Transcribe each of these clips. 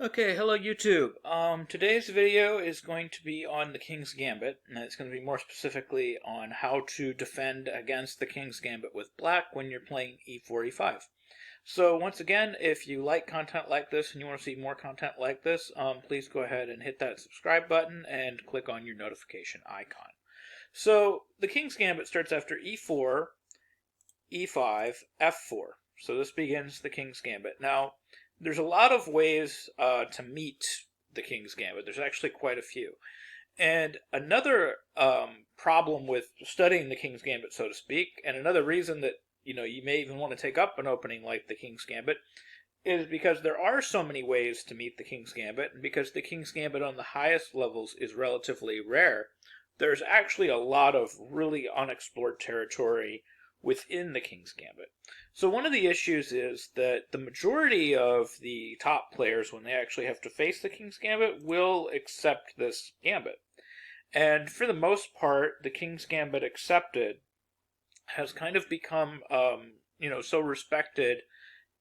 Okay, hello YouTube. Today's video is going to be on the King's Gambit, and it's going to be more specifically on how to defend against the King's Gambit with black when you're playing e4, e5. So once again, if you like content like this and you want to see more content like this, please go ahead and hit that subscribe button and click on your notification icon. So the King's Gambit starts after e4, e5, f4. So this begins the King's Gambit. Now, there's a lot of ways to meet the King's Gambit. There's actually quite a few. And another problem with studying the King's Gambit, so to speak, and another reason that you may even want to take up an opening like the King's Gambit, is because there are so many ways to meet the King's Gambit, and because the King's Gambit on the highest levels is relatively rare, there's actually a lot of really unexplored territory within the King's Gambit. So one of the issues is that the majority of the top players, when they actually have to face the King's Gambit, will accept this gambit. And for the most part, the King's Gambit accepted has kind of become, so respected,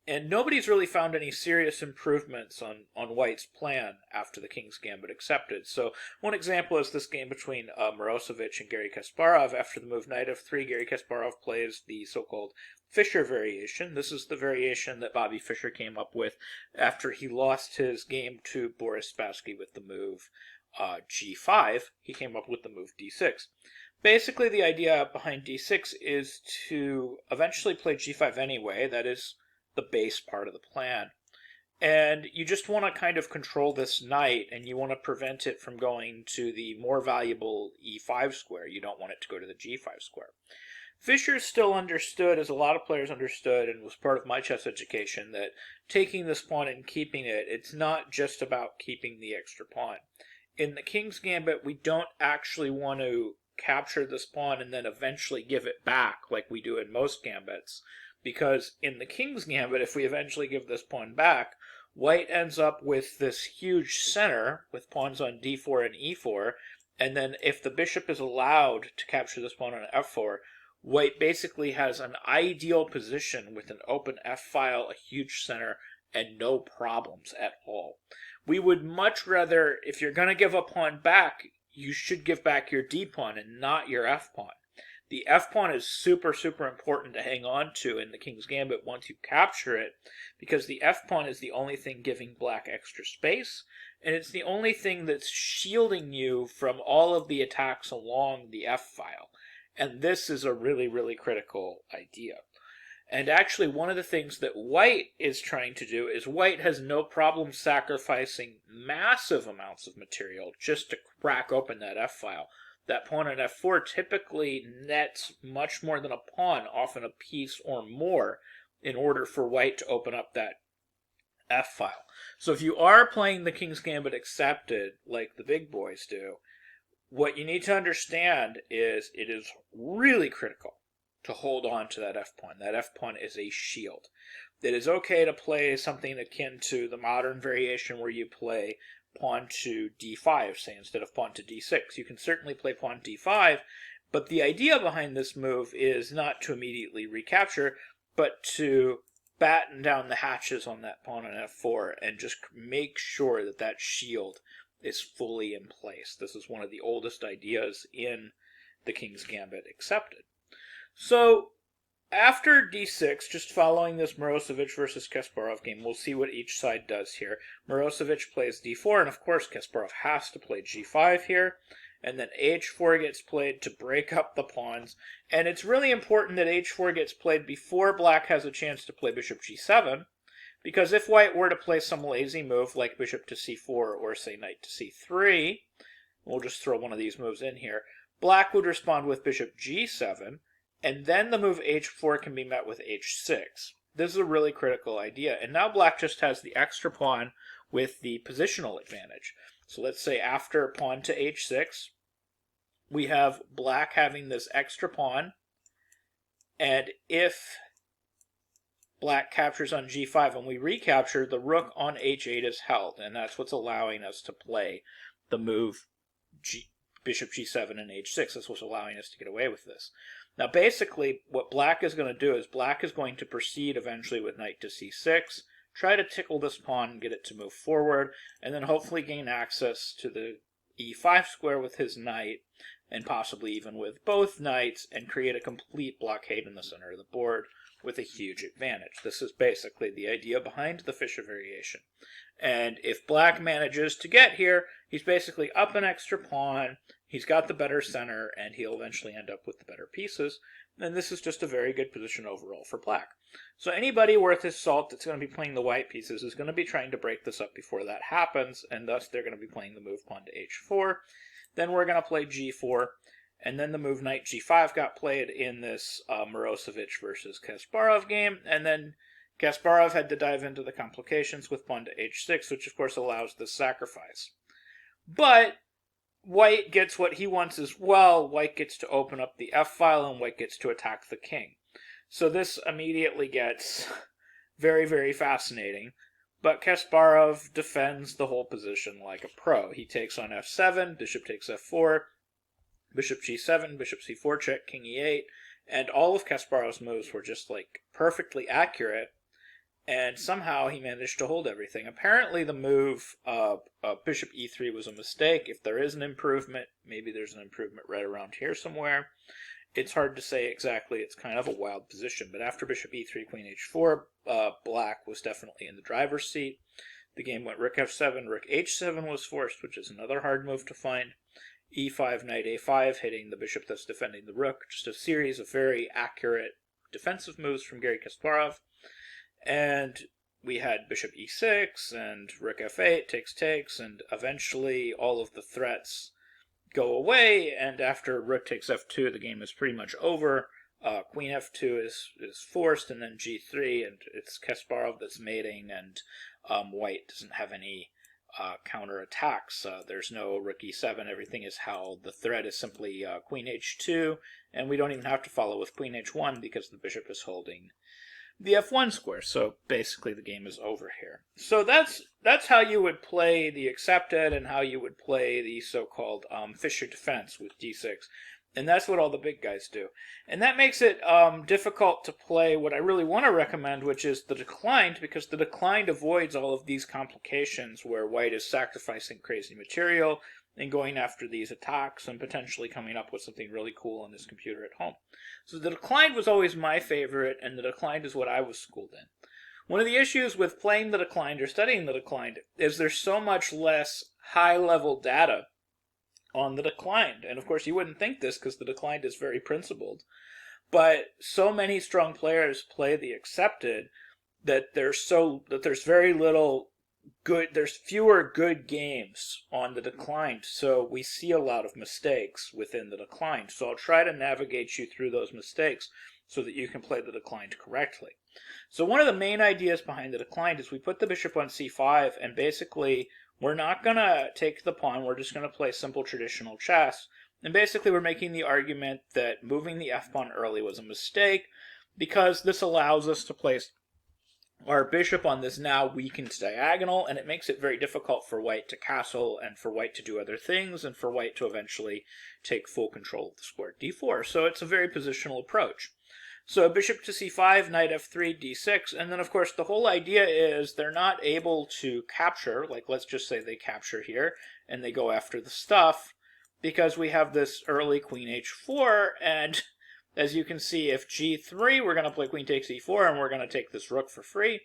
and nobody's really found any serious improvements on White's plan after the King's Gambit accepted. So one example is this game between Mirosevic and Garry Kasparov. After the move knight f3, Garry Kasparov plays the so-called Fischer variation. This is the variation that Bobby Fischer came up with after he lost his game to Boris Spassky with the move g5. He came up with the move d6. Basically, the idea behind d6 is to eventually play g5 anyway. That is the base part of the plan. And you just want to kind of control this knight, and you want to prevent it from going to the more valuable e5 square. You don't want it to go to the g5 square. Fischer still understood, as a lot of players understood, and was part of my chess education, that taking this pawn and keeping it, it's not just about keeping the extra pawn. In the King's Gambit, we don't actually want to capture this pawn and then eventually give it back like we do in most gambits. Because in the King's Gambit, if we eventually give this pawn back, White ends up with this huge center with pawns on d4 and e4, and then if the bishop is allowed to capture this pawn on f4, White basically has an ideal position with an open f-file, a huge center, and no problems at all. We would much rather, if you're going to give a pawn back, you should give back your d-pawn and not your f-pawn. The f-pawn is super, super important to hang on to in the King's Gambit once you capture it, because the f-pawn is the only thing giving black extra space, and it's the only thing that's shielding you from all of the attacks along the f-file. And this is a really, really critical idea. And actually, one of the things that White is trying to do is White has no problem sacrificing massive amounts of material just to crack open that f-file. That pawn on f4 typically nets much more than a pawn, often a piece or more, in order for White to open up that f-file. So if you are playing the King's Gambit accepted, like the big boys do, what you need to understand is it is really critical to hold on to that f-pawn. That f-pawn is a shield. It is okay to play something akin to the modern variation where you play pawn to d5, say, instead of pawn to d6. You can certainly play pawn d5, but the idea behind this move is not to immediately recapture, but to batten down the hatches on that pawn on f4 and just make sure that that shield is fully in place. This is one of the oldest ideas in the King's Gambit accepted. So after d6, just following this Mirosevic versus Kasparov game, we'll see what each side does here. Mirosevic plays d4, and of course Kasparov has to play g5 here. And then h4 gets played to break up the pawns. And it's really important that h4 gets played before black has a chance to play bishop g7, because if White were to play some lazy move like bishop to c4 or say knight to c3, we'll just throw one of these moves in here, black would respond with bishop g7, and then the move h4 can be met with h6. This is a really critical idea. And now black just has the extra pawn with the positional advantage. So let's say after pawn to h6, we have black having this extra pawn. And if black captures on g5 and we recapture, the rook on h8 is held. And that's what's allowing us to play the move bishop g7 and h6. That's what's allowing us to get away with this. Now basically what black is going to do is black is going to proceed eventually with knight to c6, try to tickle this pawn and get it to move forward, and then hopefully gain access to the e5 square with his knight, and possibly even with both knights, and create a complete blockade in the center of the board with a huge advantage. This is basically the idea behind the Fischer variation. And if black manages to get here, he's basically up an extra pawn, he's got the better center, and he'll eventually end up with the better pieces. And this is just a very good position overall for black. So anybody worth his salt that's going to be playing the white pieces is going to be trying to break this up before that happens, and thus they're going to be playing the move pawn to h4. Then we're going to play g4, and then the move knight g5 got played in this Mirosevic versus Kasparov game, and then Kasparov had to dive into the complications with pawn to h6, which of course allows this sacrifice. But white gets what he wants as well. White gets to open up the f-file, and white gets to attack the king. So this immediately gets very, very fascinating. But Kasparov defends the whole position like a pro. He takes on f7, bishop takes f4, bishop g7, bishop c4 check, king e8, and all of Kasparov's moves were just like perfectly accurate, and somehow he managed to hold everything. Apparently the move bishop e3 was a mistake. If there is an improvement, maybe there's an improvement right around here somewhere. It's hard to say exactly. It's kind of a wild position. But after bishop e3, queen h4, black was definitely in the driver's seat. The game went rook f7, rook h7 was forced, which is another hard move to find. e5, knight a5, hitting the bishop that's defending the rook. Just a series of very accurate defensive moves from Garry Kasparov. And we had bishop e6 and rook f8, takes, and eventually all of the threats go away, and after rook takes f2, the game is pretty much over. Queen f2 is forced, and then g3, and it's Kasparov that's mating, and white doesn't have any counter attacks. There's no rook e7, everything is held. The threat is simply queen h2, and we don't even have to follow with queen h1 because the bishop is holding the f1 square, so basically the game is over here. So that's how you would play the accepted and how you would play the so-called Fischer defense with d6. And that's what all the big guys do. And that makes it difficult to play what I really want to recommend, which is the declined, because the declined avoids all of these complications where white is sacrificing crazy material and going after these attacks and potentially coming up with something really cool on this computer at home. So the declined was always my favorite, and the declined is what I was schooled in. One of the issues with playing the declined or studying the declined is there's so much less high-level data on the declined. And of course you wouldn't think this because the declined is very principled. But so many strong players play the accepted that there's very little good, there's fewer good games on the declined, so we see a lot of mistakes within the declined. So I'll try to navigate you through those mistakes so that you can play the declined correctly. So one of the main ideas behind the declined is we put the bishop on c5, and basically we're not going to take the pawn, we're just going to play simple traditional chess. And basically we're making the argument that moving the f-pawn early was a mistake because this allows us to place our bishop on this now weakened diagonal, and it makes it very difficult for white to castle and for white to do other things and for white to eventually take full control of the square d4. So it's a very positional approach. So bishop to c5, knight f3, d6, and then of course the whole idea is they're not able to capture, like let's just say they capture here and they go after the stuff, because we have this early queen h4, and as you can see, if g3, we're going to play queen takes e4, and we're going to take this rook for free.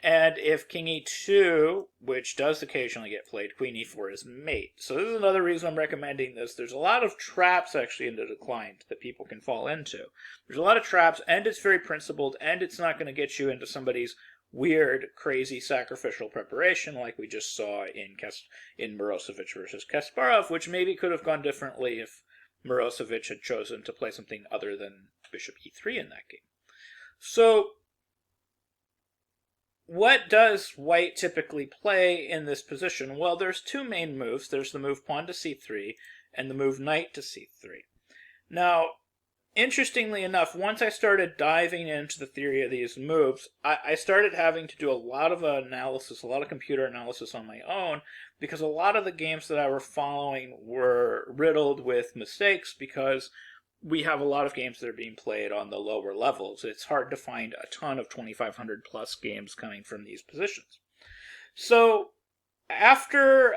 And if king e2, which does occasionally get played, queen e4 is mate. So this is another reason I'm recommending this. There's a lot of traps, actually, in the declined that people can fall into. There's a lot of traps, and it's very principled, and it's not going to get you into somebody's weird, crazy sacrificial preparation like we just saw in Mirosevic versus Kasparov, which maybe could have gone differently if Mirosevic had chosen to play something other than bishop e3 in that game. So what does white typically play in this position? Well, there's two main moves. There's the move pawn to c3 and the move knight to c3. Now, interestingly enough, once I started diving into the theory of these moves, I started having to do a lot of analysis, a lot of computer analysis on my own, because a lot of the games that I were following were riddled with mistakes because we have a lot of games that are being played on the lower levels. It's hard to find a ton of 2,500 plus games coming from these positions. So after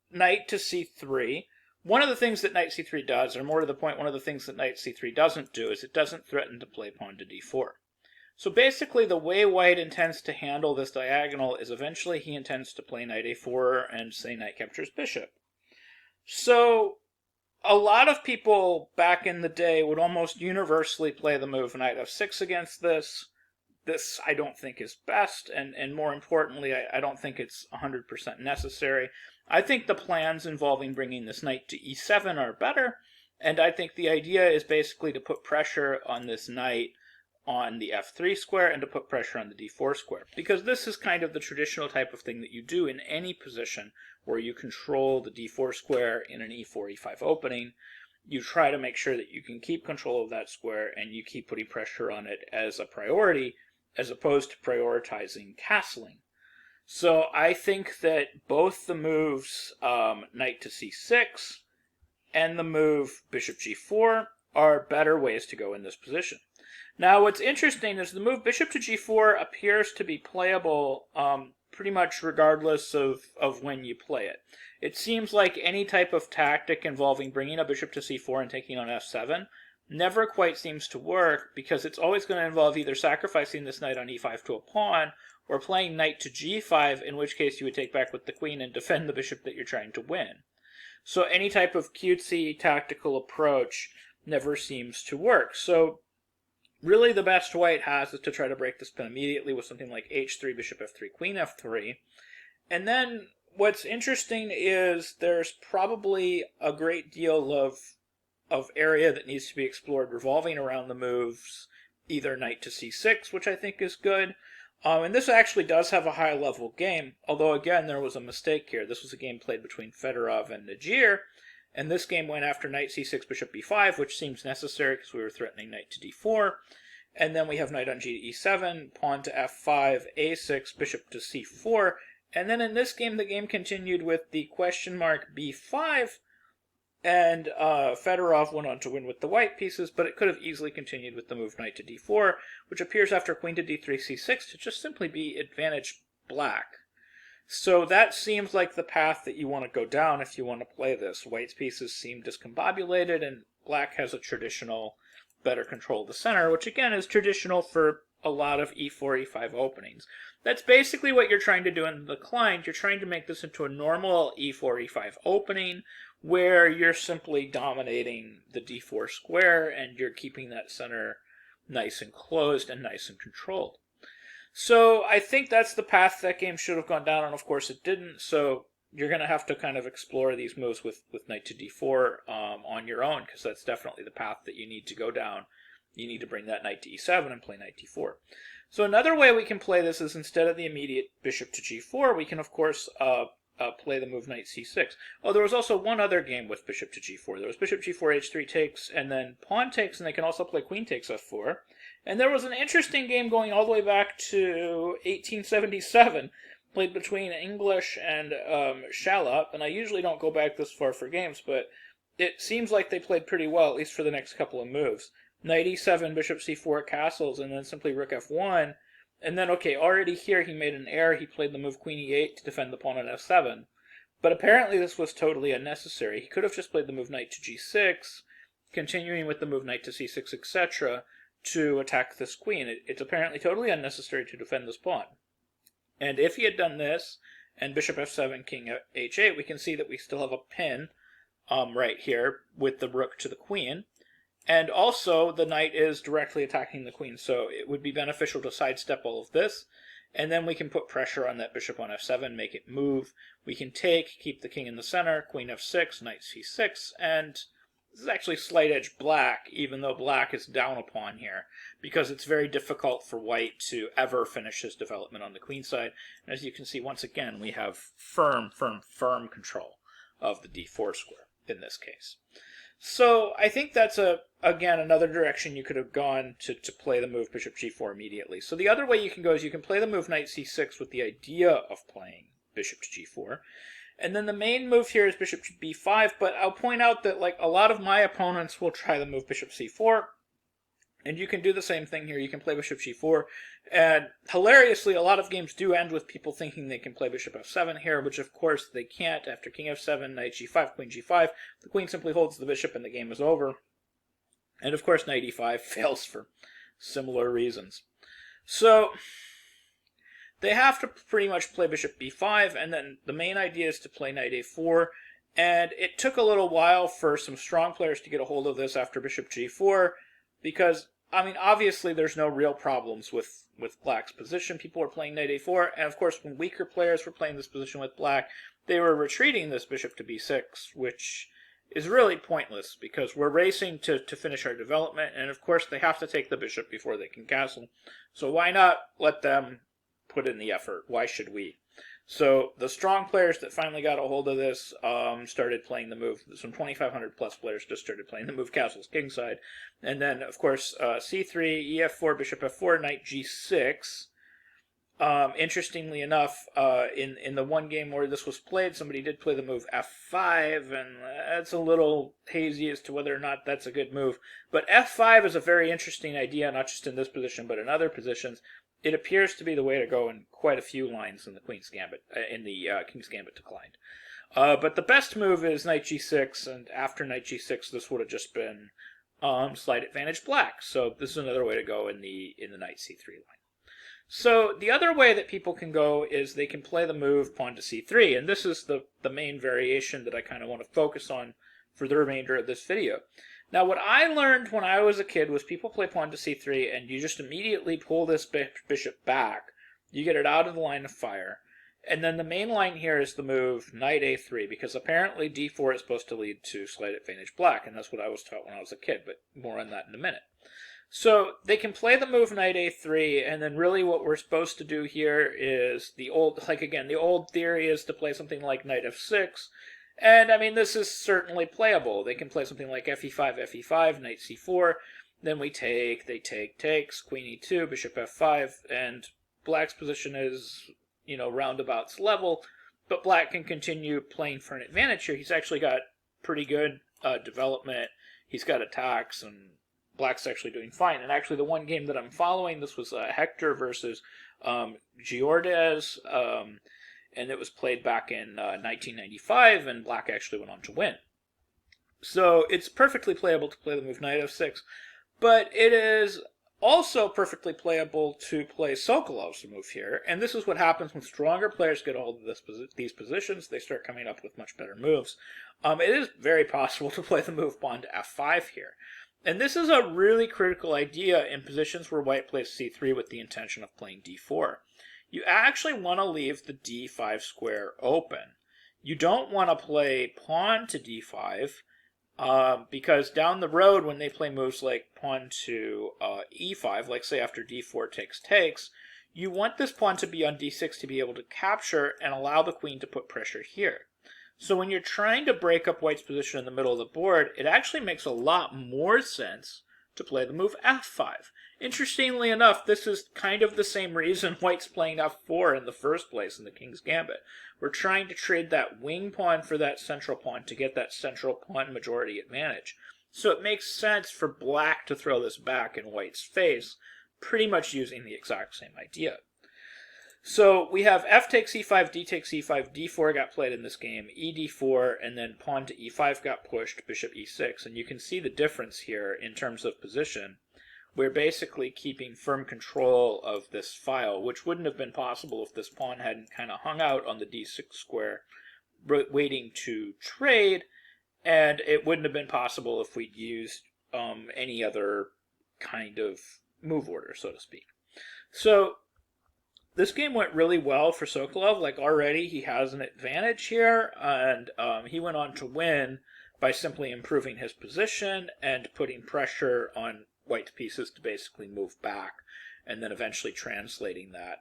knight to c3, one of the things that knight c3 does, or more to the point, one of the things that knight c3 doesn't do, is it doesn't threaten to play pawn to d4. So basically the way white intends to handle this diagonal is eventually he intends to play knight a4 and say knight captures bishop. So a lot of people back in the day would almost universally play the move knight f6 against this. This I don't think is best, and more importantly, I don't think it's 100% necessary. I think the plans involving bringing this knight to e7 are better, and I think the idea is basically to put pressure on this knight on the f3 square and to put pressure on the d4 square. Because this is kind of the traditional type of thing that you do in any position where you control the d4 square in an e4, e5 opening. You try to make sure that you can keep control of that square and you keep putting pressure on it as a priority, as opposed to prioritizing castling. So I think that both the moves knight to c6 and the move bishop g4 are better ways to go in this position. Now what's interesting is the move bishop to g4 appears to be playable pretty much regardless of when you play it. It seems like any type of tactic involving bringing a bishop to c4 and taking on f7 never quite seems to work, because it's always going to involve either sacrificing this knight on e5 to a pawn, or playing knight to g5, in which case you would take back with the queen and defend the bishop that you're trying to win. So any type of cutesy tactical approach never seems to work. So really the best white has is to try to break this pin immediately with something like h3, bishop f3, queen f3. And then what's interesting is there's probably a great deal of area that needs to be explored revolving around the moves either knight to c6, which I think is good. And this actually does have a high-level game, although again there was a mistake here. This was a game played between Fedorov and Najir, and this game went after knight c6, bishop b5, which seems necessary because we were threatening knight to d4. And then we have knight on g to e7, pawn to f5, a6, bishop to c4. And then in this game, the game continued with the question mark b5, and Fedorov went on to win with the white pieces, but it could have easily continued with the move knight to d4, which appears after queen to d3, c6 to just simply be advantage black. So that seems like the path that you want to go down if you want to play this. White's pieces seem discombobulated, and black has a traditional better control of the center, which again is traditional for a lot of e4, e5 openings. That's basically what you're trying to do in the decline. You're trying to make this into a normal e4, e5 opening, where you're simply dominating the d4 square and you're keeping that center nice and closed and nice and controlled. So I think that's the path that game should have gone down, and of course it didn't, so you're going to have to kind of explore these moves with knight to d4 on your own, because that's definitely the path that you need to go down. You need to bring that knight to e7 and play knight d4. So another way we can play this is instead of the immediate bishop to g4, we can of course play the move knight c6. Oh, there was also one other game with bishop to g4. There was bishop g4, h3 takes, and then pawn takes, and they can also play queen takes f4. And there was an interesting game going all the way back to 1877, played between English and Shallop, and I usually don't go back this far for games, but it seems like they played pretty well, at least for the next couple of moves. Knight e7, bishop c4 castles, and then simply rook f1. And then, okay, already here he made an error. He played the move queen e8 to defend the pawn on f7. But apparently this was totally unnecessary. He could have just played the move knight to g6, continuing with the move knight to c6, etc., to attack this queen. It's apparently totally unnecessary to defend this pawn. And if he had done this, and bishop f7, king h8, we can see that we still have a pin right here with the rook to the queen. And also, the knight is directly attacking the queen, so it would be beneficial to sidestep all of this. And then we can put pressure on that bishop on f7, make it move. We can take, keep the king in the center, queen f6, knight c6, and this is actually slight edge black, even though black is down a pawn here, because it's very difficult for white to ever finish his development on the queen side. And as you can see, once again, we have firm control of the d4 square in this case. So I think that's, again, another direction you could have gone to play the move bishop g4 immediately. So the other way you can go is you can play the move knight c6 with the idea of playing bishop to g4. And then the main move here is bishop b5, but I'll point out that like a lot of my opponents will try the move bishop c4, and you can do the same thing here. You can play bishop g4, and hilariously, a lot of games do end with people thinking they can play bishop f7 here, which of course they can't. After king f7, knight g5, queen g5, the queen simply holds the bishop and the game is over. And of course, knight e5 fails for similar reasons. So they have to pretty much play bishop b5, and then the main idea is to play knight a4. And it took a little while for some strong players to get a hold of this after bishop g4, because, I mean, obviously there's no real problems with black's position. People were playing knight a4, and of course when weaker players were playing this position with black, they were retreating this bishop to b6, which is really pointless, because we're racing to finish our development, and of course they have to take the bishop before they can castle. So why not let them put in the effort? Why should we? So the strong players that finally got a hold of this started playing the move. Some 2,500 plus players just started playing the move castles kingside. And then, of course, c3, ef4, bishop f4, knight g6. Interestingly enough, in the one game where this was played, somebody did play the move f5, and that's a little hazy as to whether or not that's a good move. But f5 is a very interesting idea, not just in this position, but in other positions. It appears to be the way to go in quite a few lines in the Queen's Gambit, in the King's Gambit declined. But the best move is knight g6, and after knight g6, this would have just been slight advantage black. So this is another way to go in the knight c3 line. So the other way that people can go is they can play the move pawn to c3, and this is the main variation that I kind of want to focus on for the remainder of this video. Now, what I learned when I was a kid was people play pawn to c3, and you just immediately pull this bishop back. You get it out of the line of fire. And then the main line here is the move knight a3, because apparently d4 is supposed to lead to slight advantage black, and that's what I was taught when I was a kid, but more on that in a minute. So they can play the move knight a3, and then really what we're supposed to do here is the old theory is to play something like knight f6. And, I mean, this is certainly playable. They can play something like fe5, fe5, knight c4. Then we take, they take, takes, queen e2, bishop f5. And black's position is, roundabouts level. But black can continue playing for an advantage here. He's actually got pretty good development. He's got attacks, and black's actually doing fine. And actually, the one game that I'm following, this was Hector versus Giordes. And it was played back in 1995, and black actually went on to win. So it's perfectly playable to play the move knight f6, but it is also perfectly playable to play Sokolov's move here, and this is what happens when stronger players get a hold of these positions. They start coming up with much better moves. It is very possible to play the move pawn to f5 here. And this is a really critical idea in positions where white plays c3 with the intention of playing d4. You actually want to leave the d5 square open. You don't want to play pawn to d5, because down the road when they play moves like pawn to e5, like say after d4 takes, you want this pawn to be on d6 to be able to capture and allow the queen to put pressure here. So when you're trying to break up white's position in the middle of the board, it actually makes a lot more sense to play the move f5. Interestingly enough, this is kind of the same reason white's playing f4 in the first place in the King's Gambit. We're trying to trade that wing pawn for that central pawn to get that central pawn majority advantage. So it makes sense for black to throw this back in white's face, pretty much using the exact same idea. So we have f takes e5, d takes e5, d4 got played in this game, e d4, and then pawn to e5 got pushed, bishop e6. And you can see the difference here in terms of position. We're basically keeping firm control of this file, which wouldn't have been possible if this pawn hadn't kind of hung out on the d6 square, waiting to trade, and it wouldn't have been possible if we'd used any other kind of move order, so to speak. So this game went really well for Sokolov. Like, already he has an advantage here, and he went on to win by simply improving his position and putting pressure on white pieces to basically move back, and then eventually translating that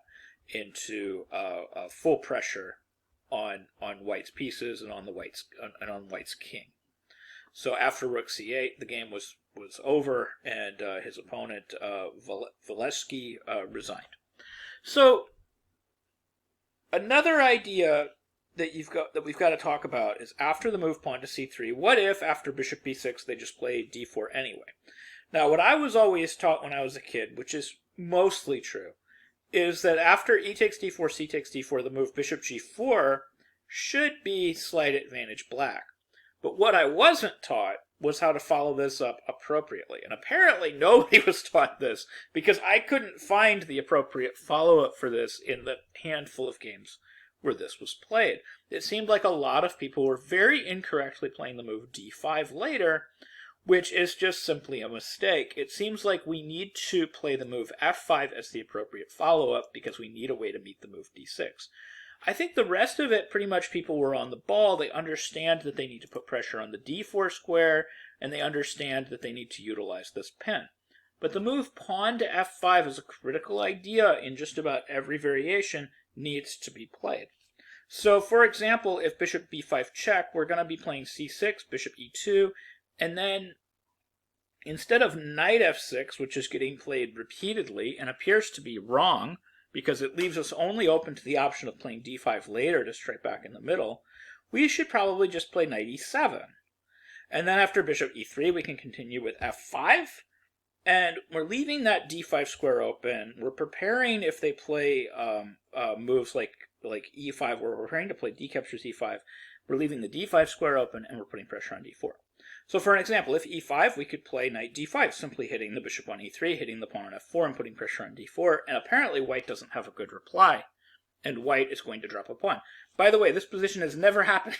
into full pressure on white's pieces and on white's king. So after rook c8, the game was over, and his opponent Valesky resigned. So another idea that we've got to talk about is after the move pawn to c3. What if after bishop b6 they just play d4 anyway? Now, what I was always taught when I was a kid, which is mostly true, is that after e takes d4, c takes d4, the move bishop g4 should be slight advantage black. But what I wasn't taught was how to follow this up appropriately. And apparently nobody was taught this, because I couldn't find the appropriate follow-up for this in the handful of games where this was played. It seemed like a lot of people were very incorrectly playing the move d5 later, which is just simply a mistake. It seems like we need to play the move f5 as the appropriate follow-up because we need a way to meet the move d6. I think the rest of it, pretty much people were on the ball. They understand that they need to put pressure on the d4 square, and they understand that they need to utilize this pin. But the move pawn to f5 is a critical idea in just about every variation, needs to be played. So, for example, if bishop b5 check, we're going to be playing c6, bishop e2, and then instead of knight f6, which is getting played repeatedly and appears to be wrong, because it leaves us only open to the option of playing d5 later to straight back in the middle, we should probably just play knight e7. And then after bishop e3, we can continue with f5, and we're leaving that d5 square open. We're preparing, if they play moves like e5, where we're preparing to play d captures e5, we're leaving the d5 square open, and we're putting pressure on d4. So for an example, if e5, we could play knight d5, simply hitting the bishop on e3, hitting the pawn on f4, and putting pressure on d4, and apparently white doesn't have a good reply, and white is going to drop a pawn. By the way, this position has never happened.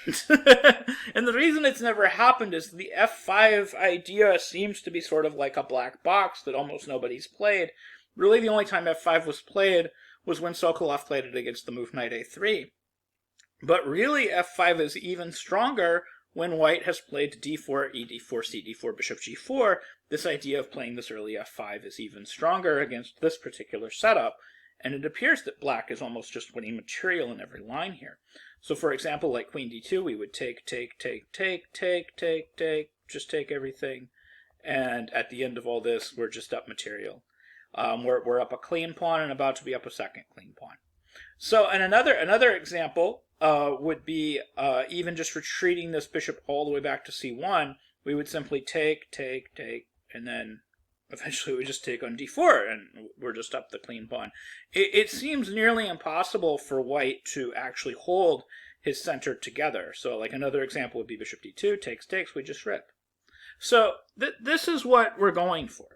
And the reason it's never happened is the f5 idea seems to be sort of like a black box that almost nobody's played. Really, the only time f5 was played was when Sokolov played it against the move knight a3. But really, f5 is even stronger when white has played d4, e4, c4, bishop g4. This idea of playing this early f5 is even stronger against this particular setup. And it appears that black is almost just winning material in every line here. So for example, like queen d2, we would take, just take everything. And at the end of all this, we're just up material. We're up a clean pawn and about to be up a second clean pawn. So, and another example would be even just retreating this bishop all the way back to c1. We would simply take, and then eventually we just take on d4, and we're just up the clean pawn. It seems nearly impossible for white to actually hold his center together. So like another example would be bishop d2, takes, we just rip. So this is what we're going for.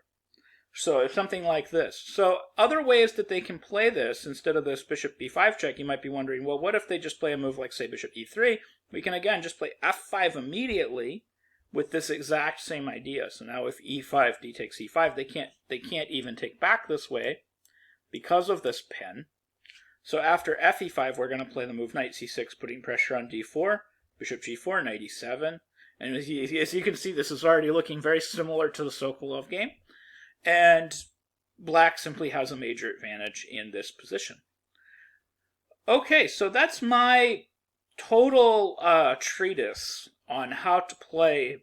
So it's something like this. So other ways that they can play this, instead of this bishop b5 check, you might be wondering, well, what if they just play a move like, say, bishop e3? We can, again, just play f5 immediately with this exact same idea. So now if e5, d takes e5, they can't even take back this way because of this pin. So after fe5, we're going to play the move knight c6, putting pressure on d4, bishop g4, knight e7. And as you can see, this is already looking very similar to the Sokolov game. And black simply has a major advantage in this position. Okay, so that's my total treatise on how to play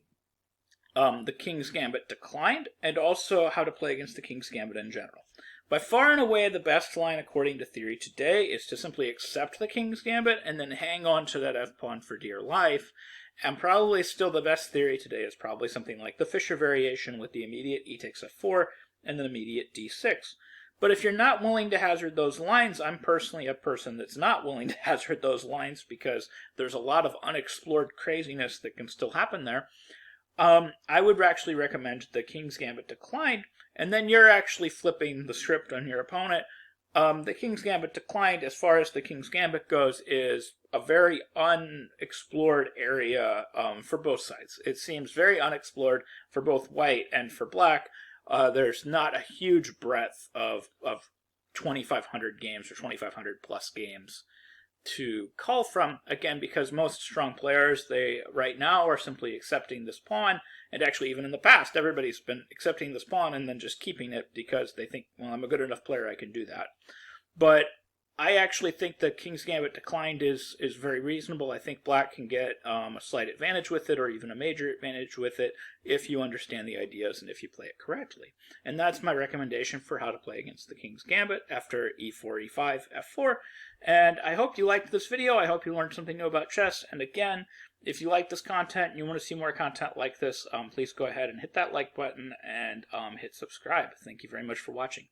the King's Gambit declined, and also how to play against the King's Gambit in general. By far and away, the best line according to theory today is to simply accept the King's Gambit and then hang on to that f-pawn for dear life. And probably still the best theory today is probably something like the Fischer variation with the immediate e takes f4 and then immediate d6. But if you're not willing to hazard those lines, I'm personally a person that's not willing to hazard those lines because there's a lot of unexplored craziness that can still happen there. I would actually recommend the King's Gambit declined, and then you're actually flipping the script on your opponent. The King's Gambit declined, as far as the King's Gambit goes, is a very unexplored area for both sides. It seems very unexplored for both white and for black. There's not a huge breadth of 2,500 games or 2,500 plus games to call from, again, because most strong players, they right now are simply accepting this pawn, and actually even in the past, everybody's been accepting this pawn and then just keeping it because they think, well, I'm a good enough player, I can do that. But I actually think the King's Gambit declined is very reasonable. I think black can get a slight advantage with it, or even a major advantage with it, if you understand the ideas and if you play it correctly. And that's my recommendation for how to play against the King's Gambit after e4, e5, f4. And I hope you liked this video. I hope you learned something new about chess. And again, if you like this content and you want to see more content like this, please go ahead and hit that like button and hit subscribe. Thank you very much for watching.